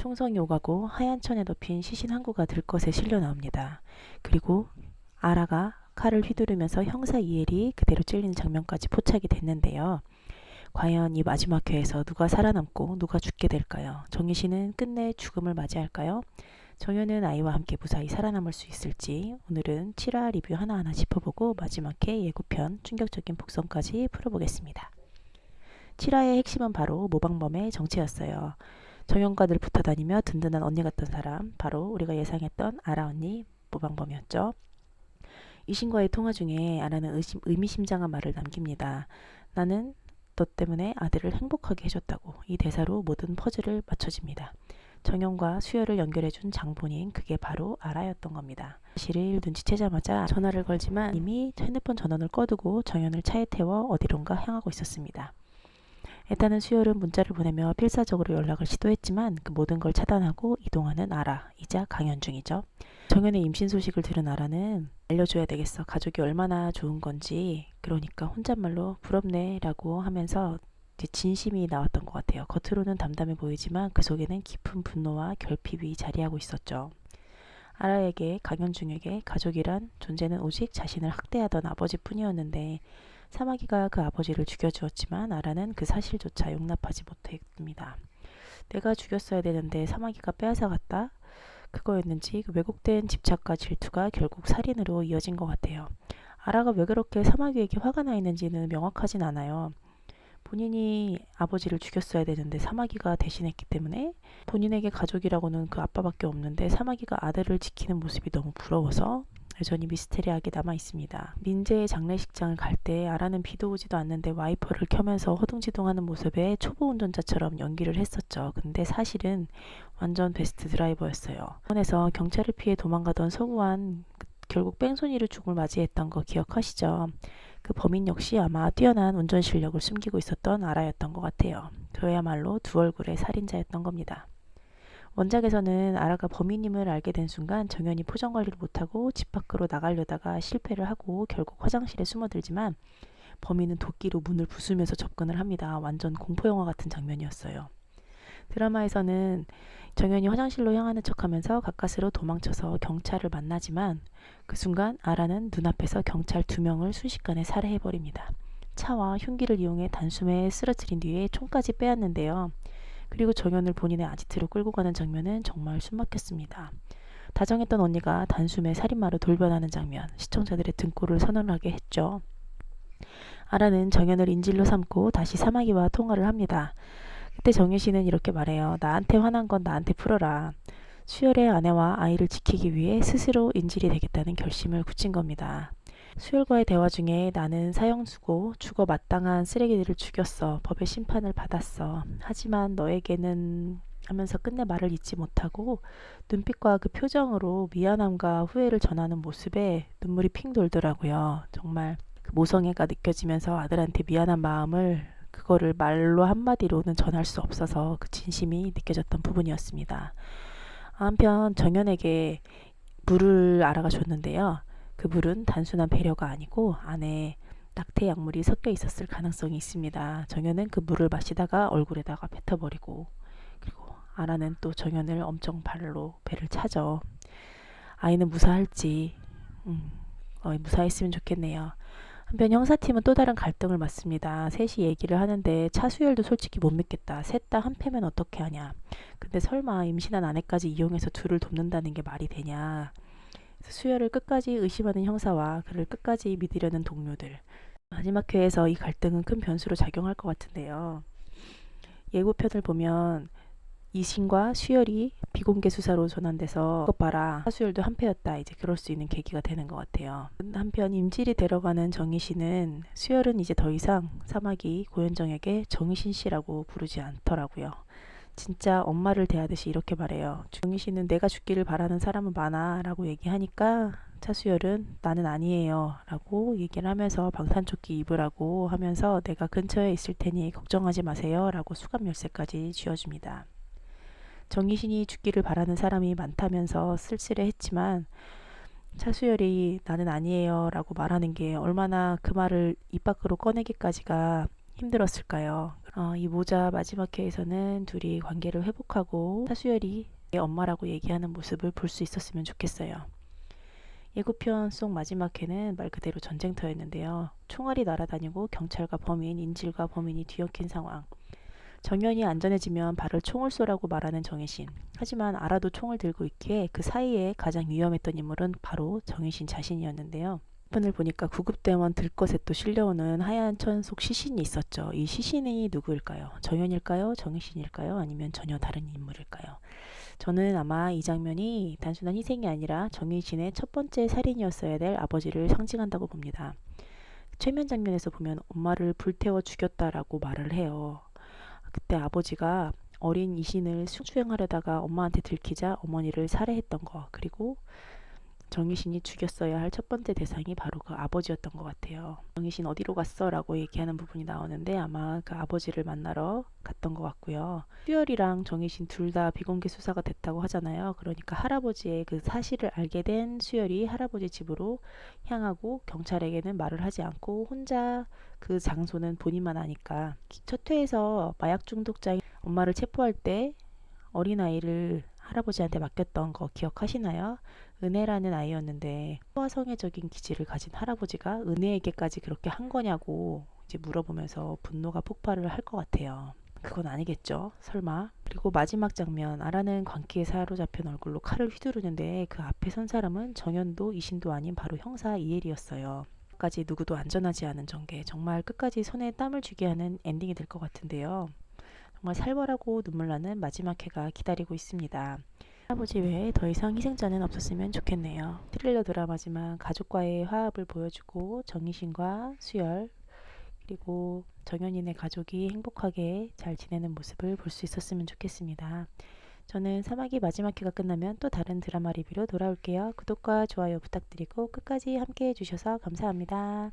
총성이 오가고 하얀 천에 덮인 시신 한 구가 들것에 실려 나옵니다. 그리고 아라가 칼을 휘두르면서 형사 이엘이 그대로 찔리는 장면까지 포착이 됐는데요. 과연 이 마지막 회에서 누가 살아남고 누가 죽게 될까요? 정희씨는 끝내 죽음을 맞이할까요? 정현은 아이와 함께 무사히 살아남을 수 있을지 오늘은 7화 리뷰 하나하나 짚어보고 마지막 회 예고편 충격적인 복선까지 풀어보겠습니다. 7화의 핵심은 바로 모방범의 정체였어요. 정현과 늘 붙어다니며 든든한 언니 같던 사람, 바로 우리가 예상했던 아라 언니 모방범이었죠. 이신과의 통화 중에 아라는 의미심장한 말을 남깁니다. 나는 너 때문에 아들을 행복하게 해줬다고. 이 대사로 모든 퍼즐을 맞춰집니다. 정현과 수혈을 연결해준 장본인, 그게 바로 아라였던 겁니다. 사실을 눈치채자마자 전화를 걸지만 이미 핸드폰 전원을 꺼두고 정현을 차에 태워 어디론가 향하고 있었습니다. 애타는 수혈은 문자를 보내며 필사적으로 연락을 시도했지만 그 모든 걸 차단하고 이동하는 아라이자 강연중이죠. 정현의 임신 소식을 들은 아라는 알려줘야 되겠어. 가족이 얼마나 좋은 건지. 그러니까 혼잣말로 부럽네 라고 하면서 이제 진심이 나왔던 것 같아요. 겉으로는 담담해 보이지만 그 속에는 깊은 분노와 결핍이 자리하고 있었죠. 아라에게, 강연중에게 가족이란 존재는 오직 자신을 학대하던 아버지뿐이었는데 사마귀가 그 아버지를 죽여주었지만 아라는 그 사실조차 용납하지 못했습니다. 내가 죽였어야 되는데 사마귀가 빼앗아갔다? 그거였는지 그 왜곡된 집착과 질투가 결국 살인으로 이어진 것 같아요. 아라가 왜 그렇게 사마귀에게 화가 나 있는지는 명확하진 않아요. 본인이 아버지를 죽였어야 되는데 사마귀가 대신했기 때문에 본인에게 가족이라고는 그 아빠밖에 없는데 사마귀가 아들을 지키는 모습이 너무 부러워서 여전히 미스테리하게 남아 있습니다. 민재의 장례식장을 갈 때 아라는 비도 오지도 않는데 와이퍼를 켜면서 허둥지둥하는 모습에 초보 운전자처럼 연기를 했었죠. 근데 사실은 완전 베스트 드라이버였어요. 원에서 경찰을 피해 도망가던 서구환 결국 뺑소니로 죽음을 맞이했던 거 기억하시죠? 그 범인 역시 아마 뛰어난 운전 실력을 숨기고 있었던 아라였던 것 같아요. 그야말로 두 얼굴의 살인자였던 겁니다. 원작에서는 아라가 범인임을 알게 된 순간 정현이 포정 관리를 못하고 집 밖으로 나가려다가 실패를 하고 결국 화장실에 숨어들지만 범인은 도끼로 문을 부수면서 접근을 합니다. 완전 공포영화 같은 장면이었어요. 드라마에서는 정현이 화장실로 향하는 척하면서 가까스로 도망쳐서 경찰을 만나지만 그 순간 아라는 눈앞에서 경찰 2명을 순식간에 살해해버립니다. 차와 흉기를 이용해 단숨에 쓰러뜨린 뒤에 총까지 빼앗는데요. 그리고 정현을 본인의 아지트로 끌고 가는 장면은 정말 숨막혔습니다. 다정했던 언니가 단숨에 살인마로 돌변하는 장면, 시청자들의 등골을 선언하게 했죠. 아라는 정현을 인질로 삼고 다시 사마귀와 통화를 합니다. 그때 정유씨는 이렇게 말해요. 나한테 화난 건 나한테 풀어라. 수혈의 아내와 아이를 지키기 위해 스스로 인질이 되겠다는 결심을 굳힌 겁니다. 수혈과의 대화 중에 나는 사형수고 죽어 마땅한 쓰레기들을 죽였어. 법의 심판을 받았어. 하지만 너에게는 하면서 끝내 말을 잇지 못하고 눈빛과 그 표정으로 미안함과 후회를 전하는 모습에 눈물이 핑 돌더라고요. 정말 그 모성애가 느껴지면서 아들한테 미안한 마음을 그거를 말로 한마디로는 전할 수 없어서 그 진심이 느껴졌던 부분이었습니다. 한편 정연에게 물을 아라가 줬는데요. 그 물은 단순한 배려가 아니고 안에 낙태 약물이 섞여 있었을 가능성이 있습니다. 정연은 그 물을 마시다가 얼굴에다가 뱉어버리고 그리고 아라는 또 정연을 엄청 발로 배를 차죠. 아이는 무사할지 무사했으면 좋겠네요. 한편 형사팀은 또 다른 갈등을 맞습니다. 셋이 얘기를 하는데 차수열도 솔직히 못 믿겠다. 셋 다 한 패면 어떻게 하냐. 근데 설마 임신한 아내까지 이용해서 둘을 돕는다는 게 말이 되냐. 수열을 끝까지 의심하는 형사와 그를 끝까지 믿으려는 동료들. 마지막 회에서 이 갈등은 큰 변수로 작용할 것 같은데요. 예고편을 보면 이신과 수열이 비공개 수사로 전환돼서 그것 봐라 하수열도 한패였다 이제 그럴 수 있는 계기가 되는 것 같아요. 한편 임질이 데려가는 정희씨는 수열은 이제 더 이상 사마귀 고현정에게 정희신씨라고 부르지 않더라고요. 진짜 엄마를 대하듯이 이렇게 말해요. 정희씨는 내가 죽기를 바라는 사람은 많아 라고 얘기하니까 차수열은 나는 아니에요 라고 얘기를 하면서 방탄조끼 입으라고 하면서 내가 근처에 있을 테니 걱정하지 마세요 라고 수감 열쇠까지 쥐어줍니다. 정희신이 죽기를 바라는 사람이 많다면서 쓸쓸해했지만 차수열이 나는 아니에요 라고 말하는 게 얼마나 그 말을 입 밖으로 꺼내기까지가 힘들었을까요. 이 모자 마지막 회에서는 둘이 관계를 회복하고 사수열이 엄마라고 얘기하는 모습을 볼 수 있었으면 좋겠어요. 예고편 속 마지막 회는 말 그대로 전쟁터였는데요. 총알이 날아다니고 경찰과 범인, 인질과 범인이 뒤엉킨 상황. 정연이 안전해지면 발을 총을 쏘라고 말하는 정혜신. 하지만 알아도 총을 들고 있기에 그 사이에 가장 위험했던 인물은 바로 정혜신 자신이었는데요. 편을 보니까 구급대원 들것에 또 실려오는 하얀 천 속 시신이 있었죠. 이 시신이 누구일까요? 정연일까요? 정혜신일까요? 아니면 전혀 다른 인물일까요? 저는 아마 이 장면이 단순한 희생이 아니라 정혜신의 첫 번째 살인이었어야 될 아버지를 상징한다고 봅니다. 최면 장면에서 보면 엄마를 불태워 죽였다라고 말을 해요. 그때 아버지가 어린 이신을 수행하려다가 엄마한테 들키자 어머니를 살해했던 거, 그리고 정희신이 죽였어야 할 첫 번째 대상이 바로 그 아버지였던 것 같아요. 정희신 어디로 갔어? 라고 얘기하는 부분이 나오는데 아마 그 아버지를 만나러 갔던 것 같고요. 수열이랑 정희신 둘 다 비공개 수사가 됐다고 하잖아요. 그러니까 할아버지의 그 사실을 알게 된 수열이 할아버지 집으로 향하고 경찰에게는 말을 하지 않고 혼자 그 장소는 본인만 아니까. 첫 회에서 마약 중독자인 엄마를 체포할 때 어린아이를 할아버지한테 맡겼던 거 기억하시나요? 은혜라는 아이였는데 소아성애적인 기질을 가진 할아버지가 은혜에게까지 그렇게 한 거냐고 이제 물어보면서 분노가 폭발을 할 것 같아요. 그건 아니겠죠? 설마. 그리고 마지막 장면, 아라는 광기에 사로잡힌 얼굴로 칼을 휘두르는데 그 앞에 선 사람은 정연도 이신도 아닌 바로 형사 이엘이었어요. 까지 누구도 안전하지 않은 전개, 정말 끝까지 손에 땀을 쥐게 하는 엔딩이 될 것 같은데요. 정말 살벌하고 눈물 나는 마지막 회가 기다리고 있습니다. 할아버지 외에 더 이상 희생자는 없었으면 좋겠네요. 스릴러 드라마지만 가족과의 화합을 보여주고 정희신과 수열 그리고 정연인의 가족이 행복하게 잘 지내는 모습을 볼 수 있었으면 좋겠습니다. 저는 사막이 마지막 회가 끝나면 또 다른 드라마 리뷰로 돌아올게요. 구독과 좋아요 부탁드리고 끝까지 함께 해주셔서 감사합니다.